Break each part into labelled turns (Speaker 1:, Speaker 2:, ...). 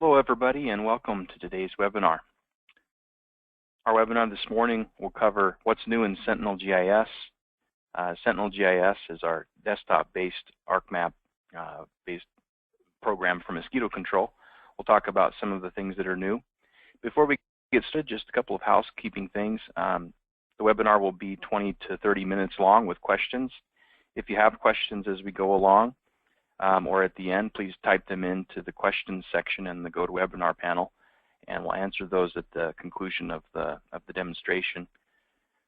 Speaker 1: Hello everybody and welcome to today's webinar. Our webinar this morning will cover what's new in Sentinel GIS. Sentinel GIS is our desktop-based ArcMap-based program for mosquito control. We'll talk about some of the things that are new. Before we get started, just a couple of housekeeping things. The webinar will be 20 to 30 minutes long with questions. If you have questions as we go along, or at the end, please type them into the questions section in the GoToWebinar panel, and we'll answer those at the conclusion of the demonstration.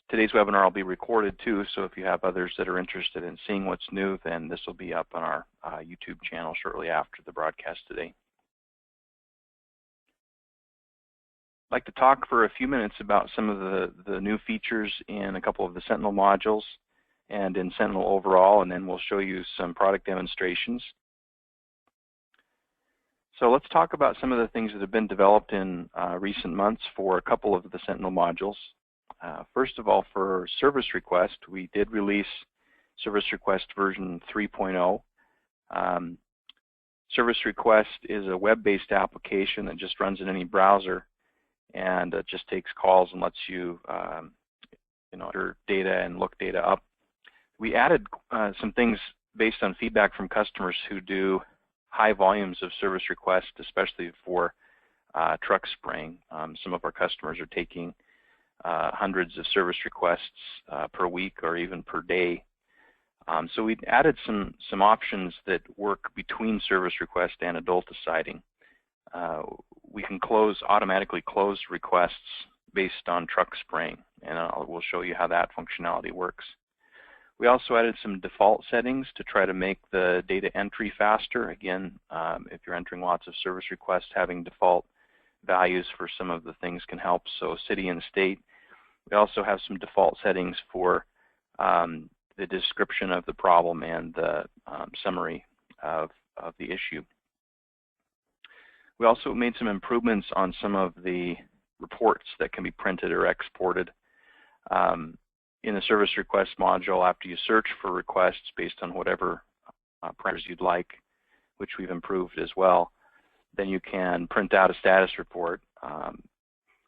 Speaker 1: Today's webinar will be recorded too, so if you have others that are interested in seeing what's new, then this will be up on our YouTube channel shortly after the broadcast today. I'd like to talk for a few minutes about some of the new features in a couple of the Sentinel modules and in Sentinel overall, and then we'll show you some product demonstrations. So let's talk about some of the things that have been developed in recent months for a couple of the Sentinel modules. First of all, for Service Request, we did release Service Request version 3.0. Service Request is a web-based application that just runs in any browser, and it just takes calls and lets you, enter data and look data up. We added some things based on feedback from customers who do high volumes of service requests, especially for truck spraying. Some of our customers are taking hundreds of service requests per week or even per day. So we added some options that work between service request and adulticiding. We can automatically close requests based on truck spraying, and we'll show you how that functionality works. We also added some default settings to try to make the data entry faster. Again, if you're entering lots of service requests, having default values for some of the things can help. So city and state. We also have some default settings for the description of the problem and the summary of the issue. We also made some improvements on some of the reports that can be printed or exported. In the service request module, after you search for requests based on whatever parameters you'd like, which we've improved as well, then you can print out a status report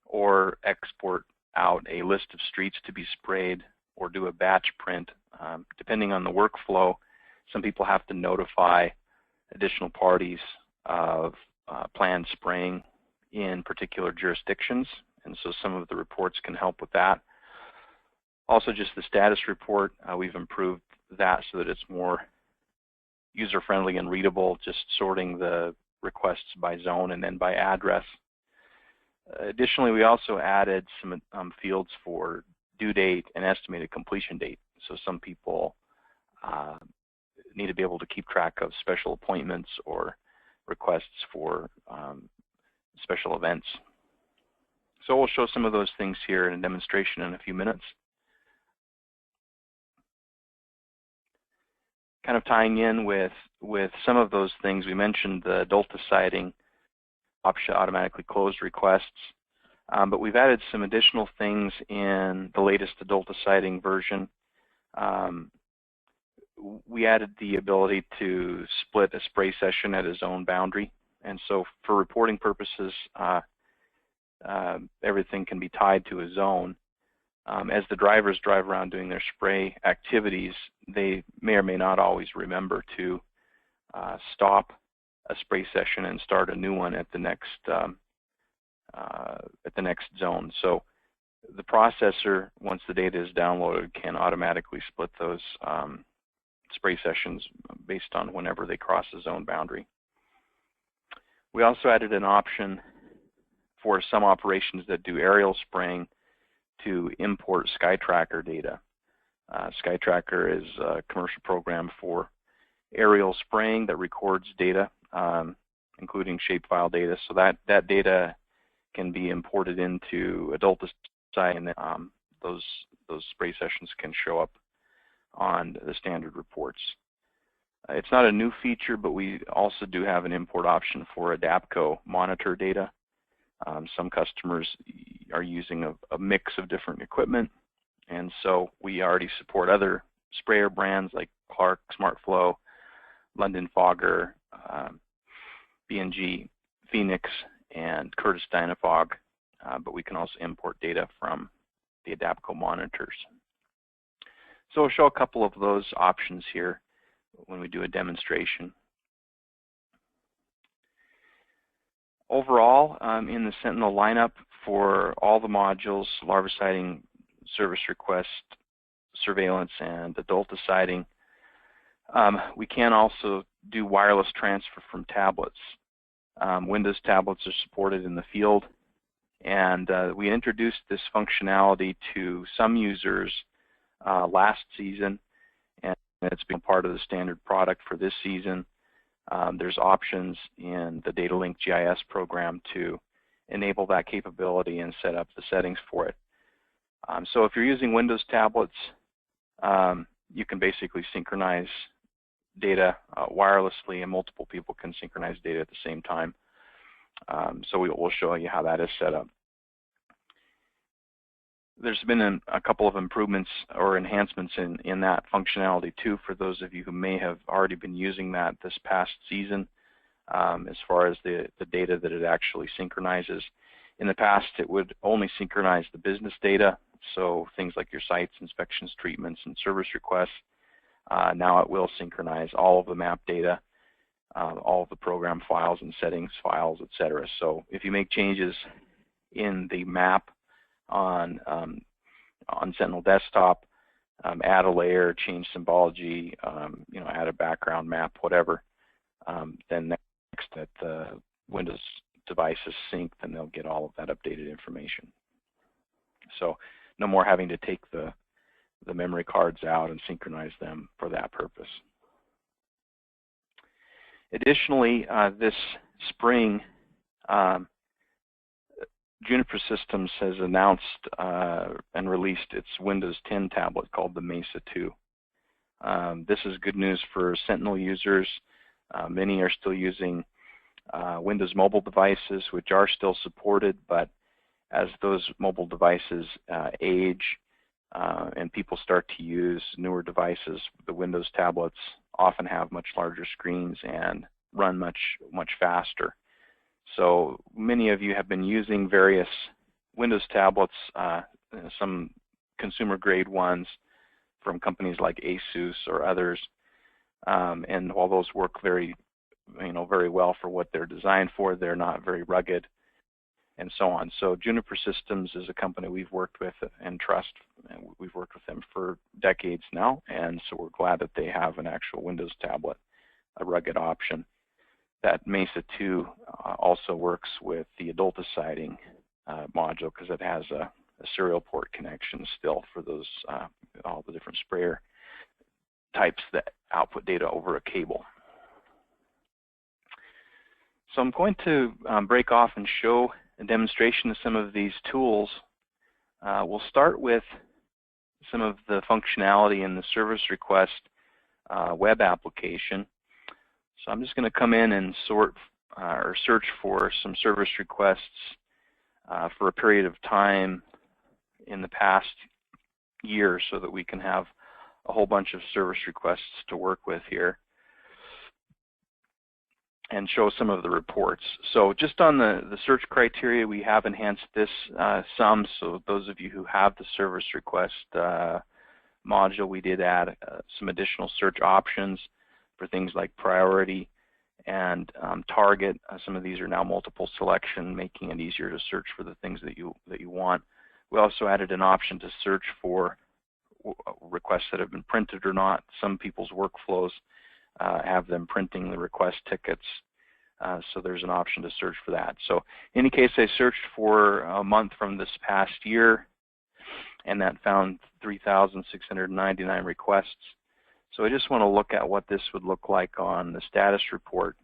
Speaker 1: or export out a list of streets to be sprayed or do a batch print. Depending on the workflow, some people have to notify additional parties of planned spraying in particular jurisdictions, and so some of the reports can help with that. Also, just the status report, we've improved that so that it's more user-friendly and readable, just sorting the requests by zone and then by address. Additionally, we also added some fields for due date and estimated completion date. So some people need to be able to keep track of special appointments or requests for special events. So we'll show some of those things here in a demonstration in a few minutes. Kind of tying in with some of those things, we mentioned the adulticiding option, automatically closed requests, but we've added some additional things in the latest adulticiding version. We added the ability to split a spray session at a zone boundary, and so for reporting purposes, everything can be tied to a zone. As the drivers drive around doing their spray activities, they may or may not always remember to stop a spray session and start a new one at the next zone. So the processor, once the data is downloaded, can automatically split those spray sessions based on whenever they cross the zone boundary. We also added an option for some operations that do aerial spraying to import SkyTracker data. SkyTracker is a commercial program for aerial spraying that records data, including shapefile data. So that data can be imported into adulticiding, and those spray sessions can show up on the standard reports. It's not a new feature, but we also do have an import option for ADAPCO monitor data. Some customers are using a mix of different equipment, and so we already support other sprayer brands like Clark, SmartFlow, London Fogger, B&G Phoenix and Curtis Dynafog, but we can also import data from the Adapco monitors. So we'll show a couple of those options here when we do a demonstration. Overall, in the Sentinel lineup for all the modules, larviciding, service request, surveillance, and adulticiding, we can also do wireless transfer from tablets. Windows tablets are supported in the field, and we introduced this functionality to some users last season, and it's been part of the standard product for this season. There's options in the DataLink GIS program to enable that capability and set up the settings for it. So if you're using Windows tablets, you can basically synchronize data wirelessly, and multiple people can synchronize data at the same time. So we'll show you how that is set up. There's been a couple of improvements or enhancements in that functionality too, for those of you who may have already been using that this past season, as far as the data that it actually synchronizes. In the past, it would only synchronize the business data, so things like your sites, inspections, treatments, and service requests. Now it will synchronize all of the map data, all of the program files and settings files, etc. So if you make changes in the map on Sentinel Desktop, add a layer, change symbology, add a background map, whatever, then next that the Windows device is synced, then they'll get all of that updated information. So no more having to take the memory cards out and synchronize them for that purpose. Additionally, this spring, Juniper Systems has announced and released its Windows 10 tablet called the Mesa 2. This is good news for Sentinel users. Many are still using Windows mobile devices, which are still supported, but as those mobile devices age and people start to use newer devices, the Windows tablets often have much larger screens and run much faster. So many of you have been using various Windows tablets, some consumer grade ones from companies like Asus or others, and while those work very well for what they're designed for, they're not very rugged and so on. So Juniper Systems is a company we've worked with and trust, and we've worked with them for decades now, and so we're glad that they have an actual Windows tablet, a rugged option. That Mesa 2 also works with the adulticiding module, because it has a serial port connection still for those all the different sprayer types that output data over a cable. So I'm going to break off and show a demonstration of some of these tools. We'll start with some of the functionality in the service request web application. So I'm just going to come in and sort or search for some service requests for a period of time in the past year, so that we can have a whole bunch of service requests to work with here and show some of the reports. So just on the search criteria, we have enhanced this some. So those of you who have the service request module, we did add some additional search options for things like priority and target. Some of these are now multiple selection, making it easier to search for the things that you want. We also added an option to search for requests that have been printed or not. Some people's workflows have them printing the request tickets, so there's an option to search for that. So in any case, I searched for a month from this past year, and that found 3,699 requests. So I just want to look at what this would look like on the status report.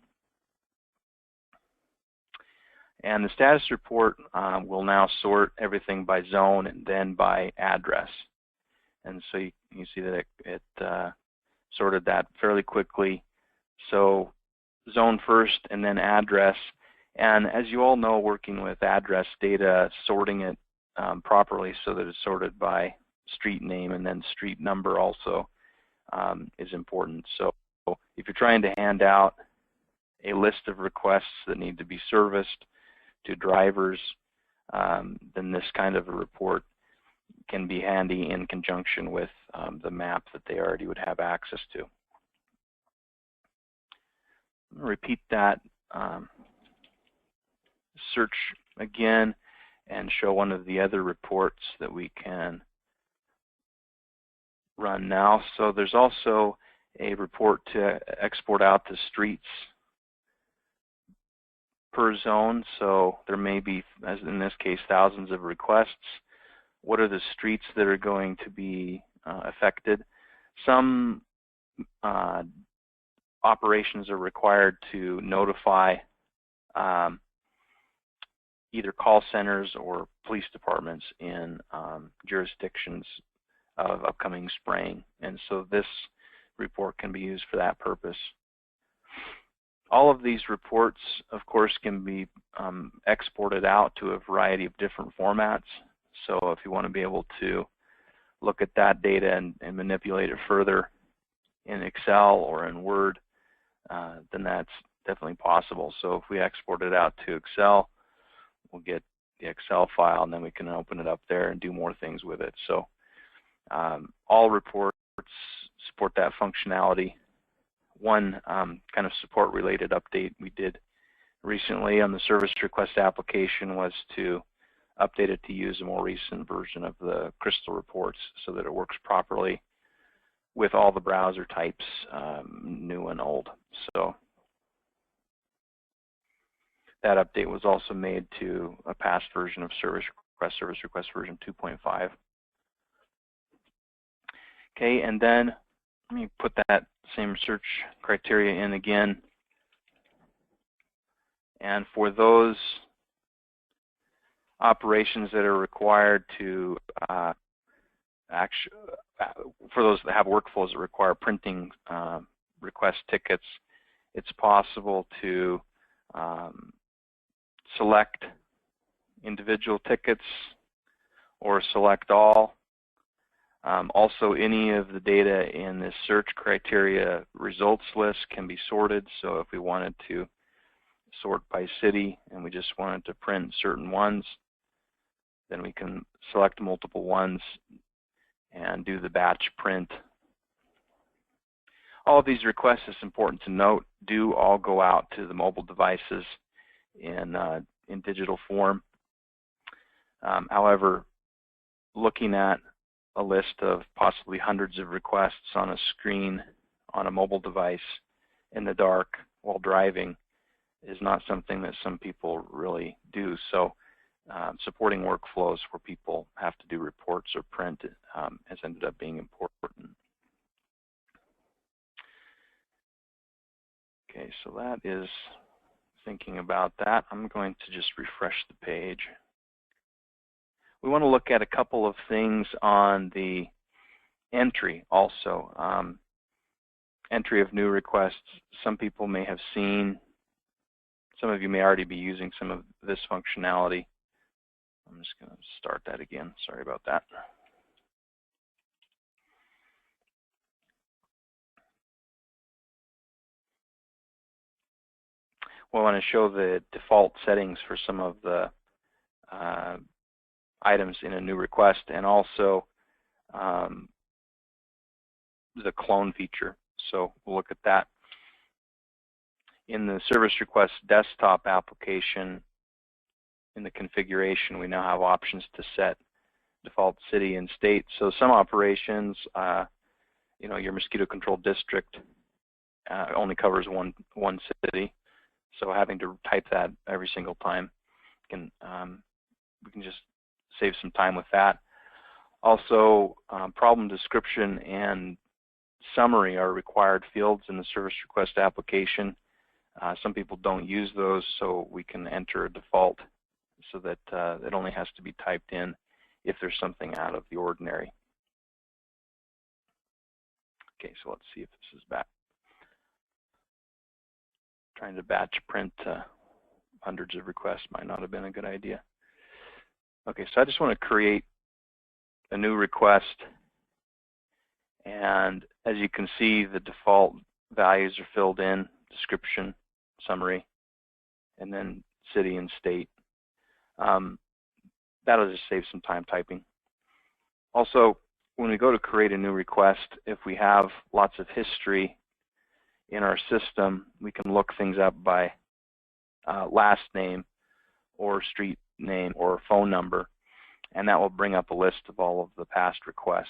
Speaker 1: And the status report will now sort everything by zone and then by address. And so you see that it sorted that fairly quickly. So zone first and then address. And as you all know, working with address data, sorting it properly so that it's sorted by street name and then street number also is important. So if you're trying to hand out a list of requests that need to be serviced to drivers, then this kind of a report can be handy in conjunction with the map that they already would have access to. I'm going to repeat that search again and show one of the other reports that we can run now. So there's also a report to export out the streets per zone. So there may be, as in this case, thousands of requests. What are the streets that are going to be affected? Some operations are required to notify either call centers or police departments in jurisdictions of upcoming spraying, and so this report can be used for that purpose. All of these reports, of course, can be exported out to a variety of different formats. So if you want to be able to look at that data and manipulate it further in Excel or in Word, then that's definitely possible. So if we export it out to Excel, we'll get the Excel file, and then we can open it up there and do more things with it. So all reports support that functionality. One kind of support-related update we did recently on the service request application was to update it to use a more recent version of the Crystal reports so that it works properly with all the browser types, new and old. So that update was also made to a past version of Service Request version 2.5. Okay, and then let me put that same search criteria in again. And for those operations that are required to for those that have workflows that require printing request tickets, it's possible to select individual tickets or select all. Also, any of the data in this search criteria results list can be sorted. So if we wanted to sort by city and we just wanted to print certain ones, then we can select multiple ones and do the batch print. All of these requests, it's important to note, do all go out to the mobile devices in digital form. However, looking at a list of possibly hundreds of requests on a screen on a mobile device in the dark while driving is not something that some people really do. So supporting workflows where people have to do reports or print has ended up being important. Okay, so that is thinking about that. I'm going to just refresh the page. We want to look at a couple of things on the entry also. Entry of new requests. Some people may have seen, some of you may already be using some of this functionality. I'm just going to start that again. Sorry about that. We want to show the default settings for some of the items in a new request, and also the clone feature. So we'll look at that. In the Service Request Desktop application, in the configuration, we now have options to set default city and state. So some operations, you know, your mosquito control district only covers one city. So having to type that every single time we can just save some time with that. Also, problem description and summary are required fields in the Service Request application. Some people don't use those, so we can enter a default so that it only has to be typed in if there's something out of the ordinary. Okay, so let's see if this is back. Trying to batch print hundreds of requests might not have been a good idea. Okay, so I just want to create a new request, and as you can see, the default values are filled in, description, summary, and then city and state. That'll just save some time typing. Also, when we go to create a new request, if we have lots of history in our system, we can look things up by last name or street name or phone number, and that will bring up a list of all of the past requests.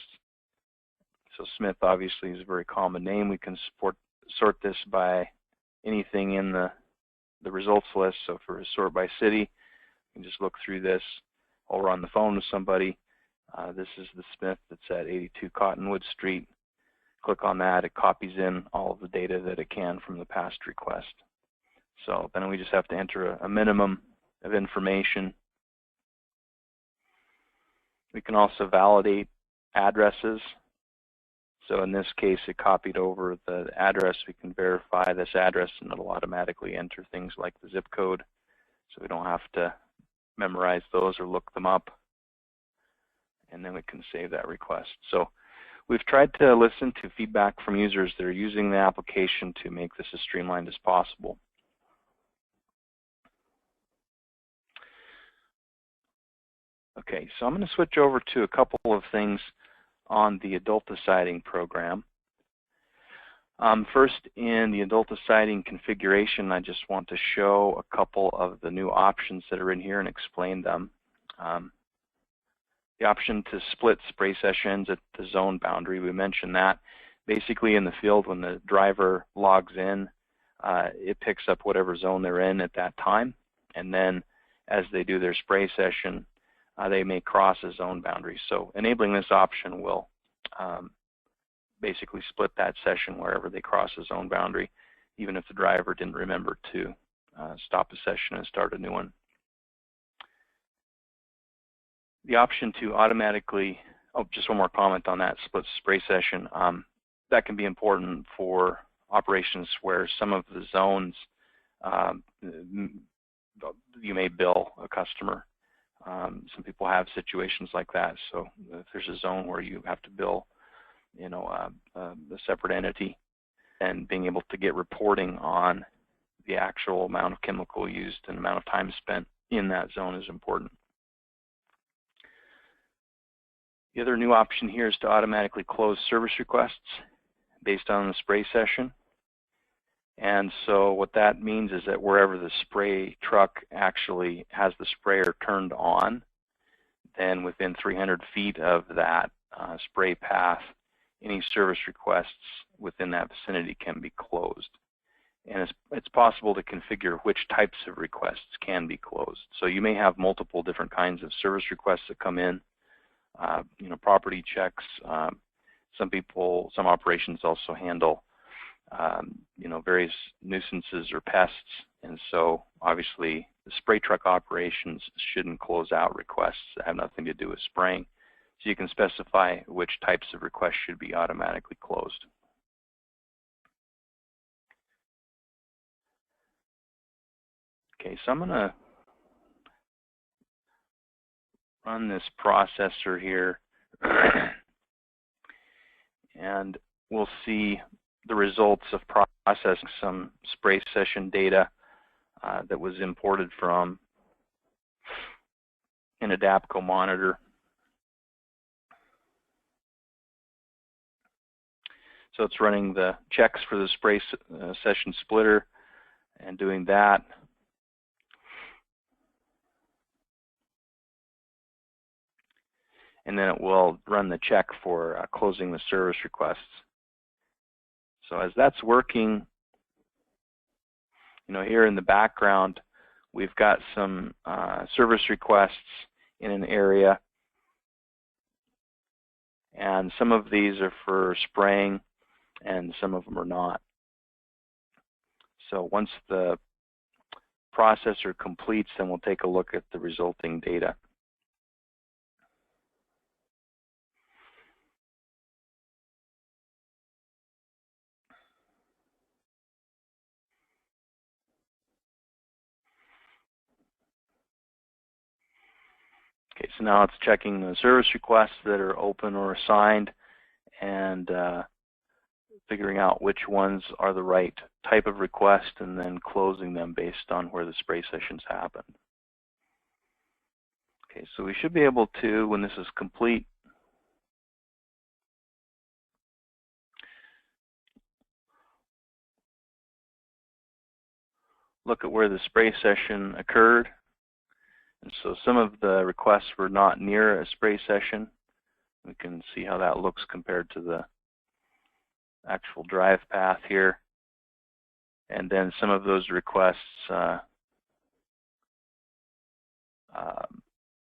Speaker 1: So Smith obviously is a very common name. We can sort this by anything in the results list. So for sort by city, you can just look through this, or we're on the phone with somebody. This is the Smith that's at 82 Cottonwood Street. Click on that, it copies in all of the data that it can from the past request. So then we just have to enter a minimum of information. We can also validate addresses. So in this case, it copied over the address. We can verify this address, and it'll automatically enter things like the zip code, so we don't have to memorize those or look them up. And then we can save that request. So we've tried to listen to feedback from users that are using the application to make this as streamlined as possible. Okay, so I'm going to switch over to a couple of things on the Adulticiding program. First, in the Adulticiding configuration, I just want to show a couple of the new options that are in here and explain them. The option to split spray sessions at the zone boundary, we mentioned that. Basically in the field, when the driver logs in, it picks up whatever zone they're in at that time, and then as they do their spray session, they may cross a zone boundary. So enabling this option will basically split that session wherever they cross a zone boundary, even if the driver didn't remember to stop a session and start a new one. The option to automatically, just one more comment on that split spray session, that can be important for operations where some of the zones you may bill a customer. Some people have situations like that. So if there's a zone where you have to bill, a separate entity, and being able to get reporting on the actual amount of chemical used and amount of time spent in that zone is important. The other new option here is to automatically close service requests based on the spray session. And so what that means is that wherever the spray truck actually has the sprayer turned on, then within 300 feet of that spray path, any service requests within that vicinity can be closed. And it's possible to configure which types of requests can be closed. So you may have multiple different kinds of service requests that come in, property checks. Some operations also handle various nuisances or pests, and so obviously the spray truck operations shouldn't close out requests that have nothing to do with spraying. So you can specify which types of requests should be automatically closed. Okay, so I'm going to run this processor here, and we'll see the results of processing some spray session data that was imported from an Adapco monitor. So it's running the checks for the spray session splitter and doing that. And then it will run the check for closing the service requests. So as that's working, here in the background, we've got some service requests in an area, and some of these are for spraying and some of them are not. So once the processor completes, then we'll take a look at the resulting data. Okay, so now it's checking the service requests that are open or assigned, and figuring out which ones are the right type of request and then closing them based on where the spray sessions happen. Okay, so we should be able to, when this is complete, look at where the spray session occurred. And so some of the requests were not near a spray session. We can see how that looks compared to the actual drive path here. And then some of those requests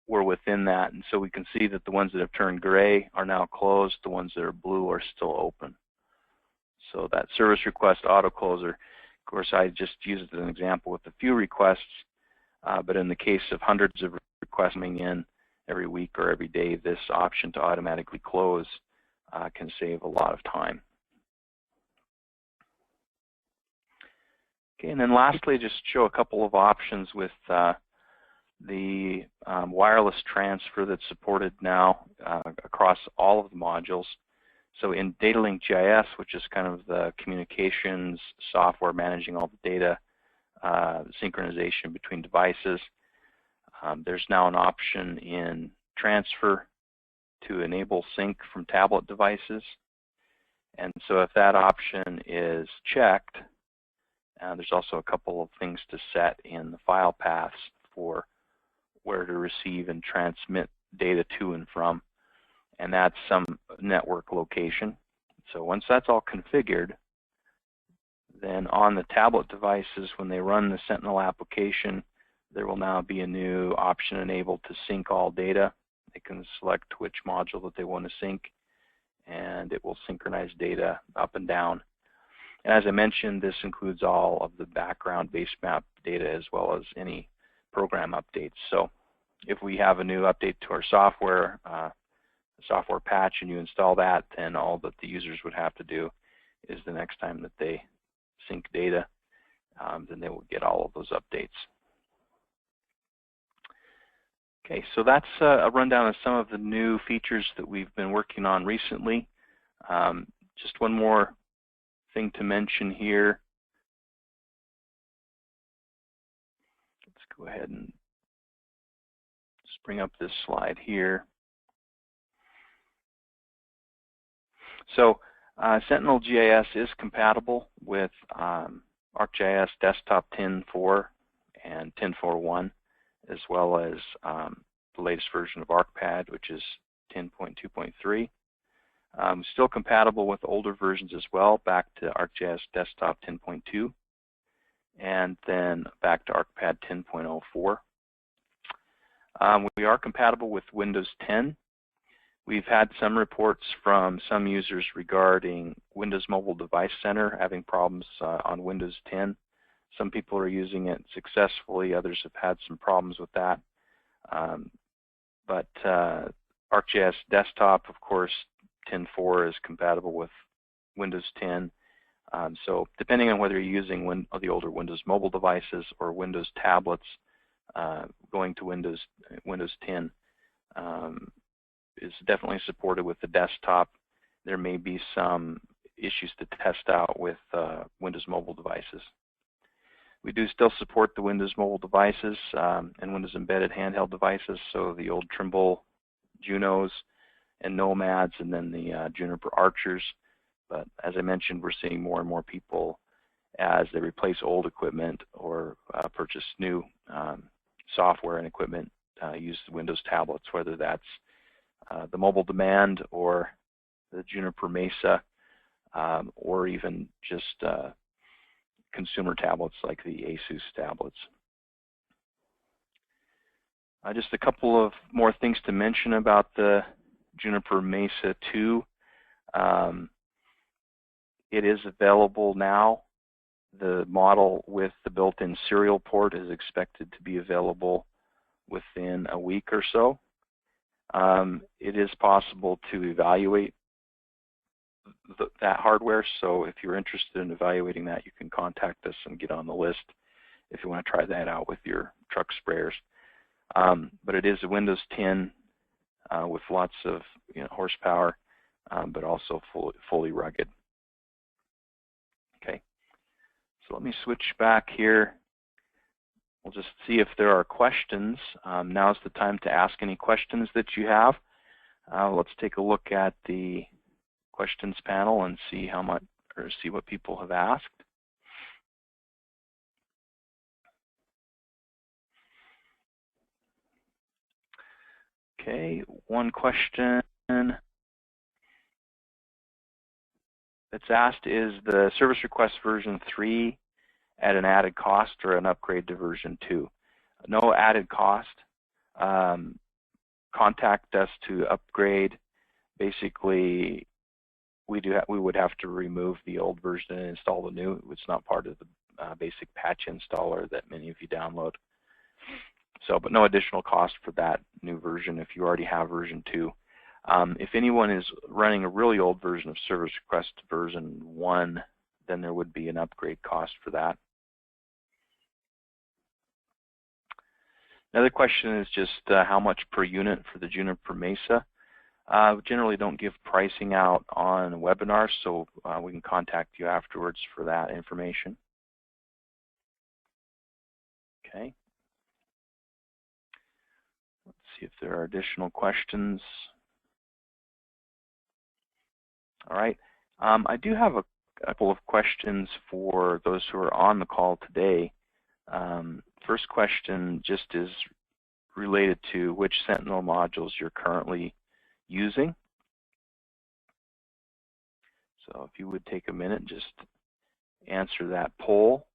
Speaker 1: were within that. And so we can see that the ones that have turned gray are now closed. The ones that are blue are still open. So that service request auto closer, of course, I just used it as an example with a few requests. But in the case of hundreds of requests coming in every week or every day, this option to automatically close can save a lot of time. Okay, and then lastly, just show a couple of options with the wireless transfer that's supported now across all of the modules. So in Datalink GIS, which is kind of the communications software managing all the data, synchronization between devices, there's now an option in transfer to enable sync from tablet devices. And so if that option is checked, there's also a couple of things to set in the file paths for where to receive and transmit data to and from, and that's some network location. So once that's all configured, then on the tablet devices, when they run the Sentinel application, there will now be a new option enabled to sync all data. They can select which module that they want to sync, and it will synchronize data up and down. And as I mentioned, this includes all of the background base map data as well as any program updates. So if we have a new update to our software, software patch, and you install that, then all that the users would have to do is the next time that they sync data, then they will get all of those updates. Okay, so that's a rundown of some of the new features that we've been working on recently. Just one more thing to mention here. Let's go ahead and just bring up this slide here. So Sentinel GIS is compatible with Arcgis Desktop 10.4 and 10.4.1, as well as the latest version of ArcPad, which is 10.2.3. Still compatible with older versions as well, back to Arcgis Desktop 10.2, and then back to ArcPad 10.04. We are compatible with Windows 10. We've had some reports from some users regarding Windows Mobile Device Center having problems on Windows 10. Some people are using it successfully, others have had some problems with that. But ArcGIS Desktop, of course, 10.4 is compatible with Windows 10. So depending on whether you're using the older Windows mobile devices or Windows tablets, going to Windows 10 is definitely supported with the desktop. There may be some issues to test out with Windows mobile devices. We do still support the Windows mobile devices and Windows embedded handheld devices, so the old Trimble Junos and Nomads, and then the Juniper Archers. But as I mentioned, we're seeing more and more people, as they replace old equipment or purchase new software and equipment, use the Windows tablets, whether that's the Mobile Demand or the Juniper Mesa, or even just consumer tablets like the Asus tablets. Just a couple of more things to mention about the Juniper Mesa 2. It is available now. The model with the built-in serial port is expected to be available within a week or so. It is possible to evaluate that hardware, so if you're interested in evaluating that, you can contact us and get on the list if you want to try that out with your truck sprayers. But it is a Windows 10 with lots of horsepower, but also fully rugged. So let me switch back here. We'll just see if there are questions. Now's the time to ask any questions that you have. Let's take a look at the questions panel and see see what people have asked. Okay, one question that's asked is the Service Request version 3 at an added cost or an upgrade to version 2? No added cost. Contact us to upgrade. Basically, we would have to remove the old version and install the new. It's not part of the basic patch installer that many of you download. So, but no additional cost for that new version if you already have version 2. If anyone is running a really old version of Service Request version 1, then there would be an upgrade cost for that. Another question is just how much per unit for the Juniper Mesa. We generally don't give pricing out on webinars, so we can contact you afterwards for that information. Okay. Let's see if there are additional questions. All right. I do have a couple of questions for those who are on the call today. First question just is related to which Sentinel modules you're currently using. So if you would take a minute, just answer that poll.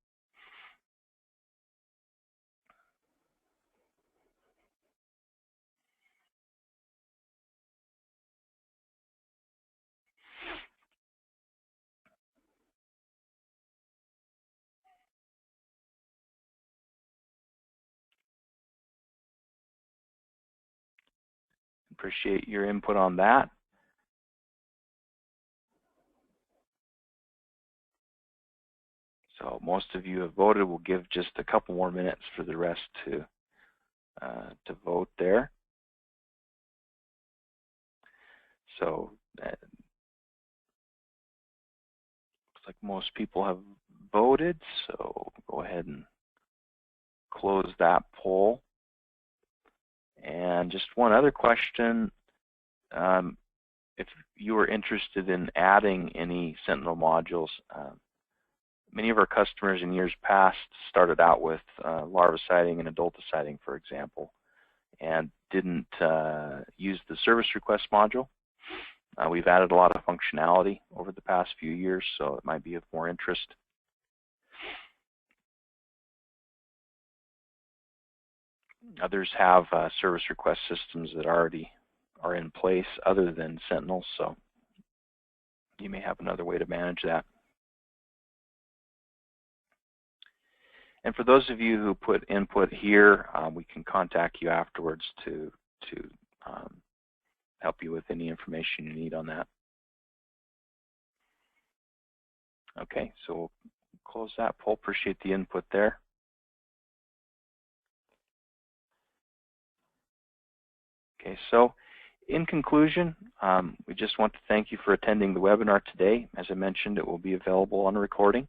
Speaker 1: Appreciate your input on that. So most of you have voted. We'll give just a couple more minutes for the rest to vote there. So looks like most people have voted. So go ahead and close that poll. And just one other question. If you are interested in adding any Sentinel modules, many of our customers in years past started out with larviciding and adulticiding, for example, and didn't use the service request module. We've added a lot of functionality over the past few years, so it might be of more interest. Others have service request systems that already are in place other than Sentinel, so you may have another way to manage that. And for those of you who put input here, we can contact you afterwards to help you with any information you need on that. Okay, so we'll close that poll. Appreciate the input there. Okay, so in conclusion, we just want to thank you for attending the webinar today. As I mentioned, it will be available on a recording.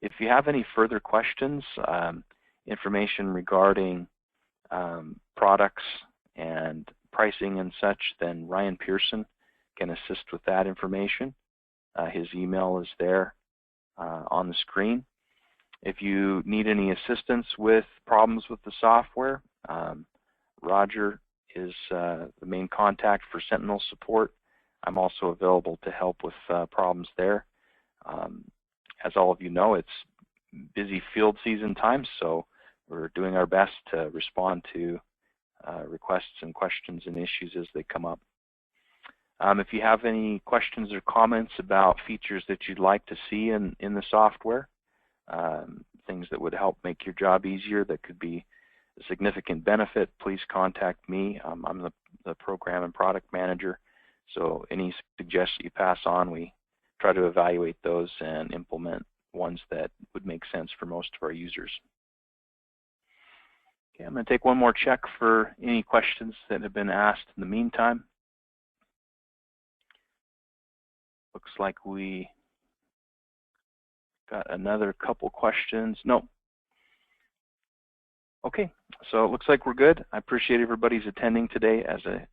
Speaker 1: If you have any further questions, information regarding products and pricing and such, then Ryan Pearson can assist with that information. His email is there on the screen. If you need any assistance with problems with the software, Roger is the main contact for Sentinel support. I'm also available to help with problems there. As all of you know, it's busy field season time, so we're doing our best to respond to requests and questions and issues as they come up. If you have any questions or comments about features that you'd like to see in the software, things that would help make your job easier, that could be a significant benefit, please contact me. I'm the program and product manager, so any suggestions you pass on, we try to evaluate those and implement ones that would make sense for most of our users. Okay, I'm going to take one more check for any questions that have been asked in the meantime. Looks like we Got another couple questions. No. Okay, so it looks like we're good. I appreciate everybody's attending today. As I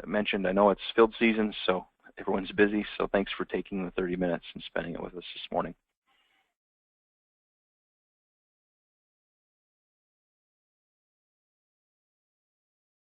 Speaker 1: mentioned, I know it's field season, so everyone's busy, so thanks for taking the 30 minutes and spending it with us this morning.